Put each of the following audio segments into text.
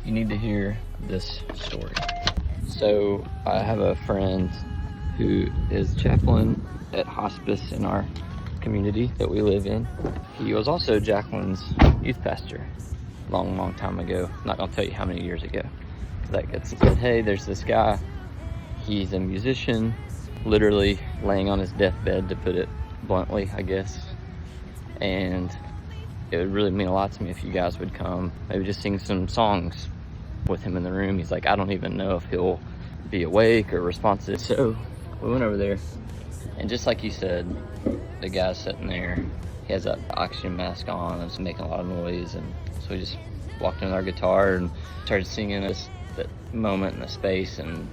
You need to hear this story. So I have a friend who is chaplain at hospice in our community that we live in. He was also Jacqueline's youth pastor long time ago. I'm not gonna tell you how many years ago. That gets said, hey, there's this guy. He's a musician, literally laying on his deathbed, to put it bluntly, I guess. And it would really mean a lot to me if you guys would come, maybe just sing some songs with him in the room. He's like, I don't even know if he'll be awake or responsive. So we went over there, and just like you said, the guy's sitting there. He has an oxygen mask on, and it's making a lot of noise. And so we just walked in with our guitar and started singing that moment in the space, and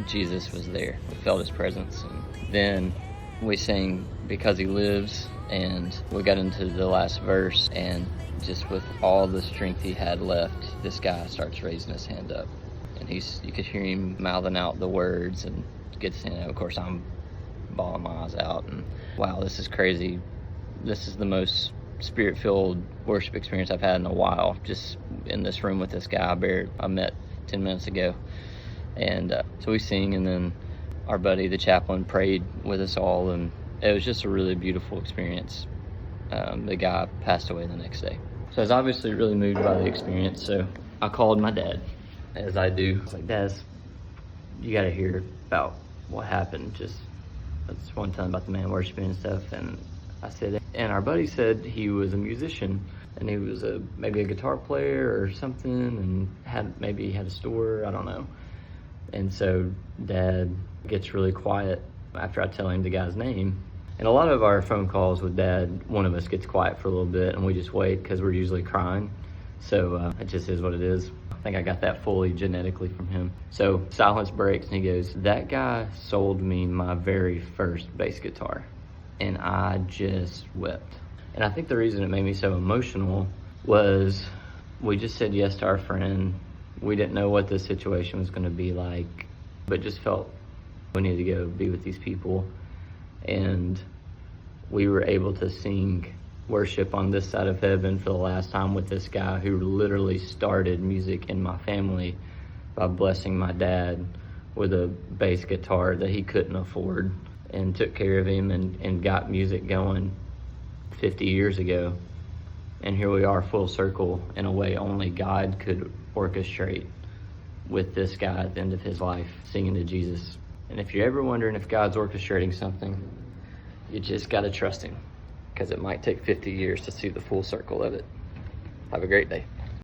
Jesus was there. We felt his presence. And then we sang Because He Lives, and we got into the last verse, and just with all the strength he had left, this guy starts raising his hand up, and you could hear him mouthing out the words and gets in. Of course, I'm bawling my eyes out, and wow, this is crazy. This is the most spirit-filled worship experience I've had in a while, just in this room with this guy I met 10 minutes ago. And so we sing, and then our buddy, the chaplain, prayed with us all, and it was just a really beautiful experience. The guy passed away the next day. So I was obviously really moved by the experience, so I called my dad, as I do. I was like, Dad, you gotta hear about what happened. That's one time about the man worshiping and stuff. And I said, and our buddy said he was a musician, and he was maybe a guitar player or something, and maybe had a store, I don't know. And so Dad gets really quiet after I tell him the guy's name. And a lot of our phone calls with Dad, one of us gets quiet for a little bit, and we just wait because we're usually crying. So it just is what it is. I think I got that fully genetically from him. So silence breaks, and he goes, that guy sold me my very first bass guitar. And I just wept. And I think the reason it made me so emotional was we just said yes to our friend. We didn't know what the situation was going to be like, but just felt we needed to go be with these people. And we were able to sing worship on this side of heaven for the last time with this guy who literally started music in my family by blessing my dad with a bass guitar that he couldn't afford, and took care of him and got music going 50 years ago. And here we are, full circle, in a way only God could orchestrate, with this guy at the end of his life singing to Jesus. And if you're ever wondering if God's orchestrating something, you just got to trust him, because it might take 50 years to see the full circle of it. Have a great day.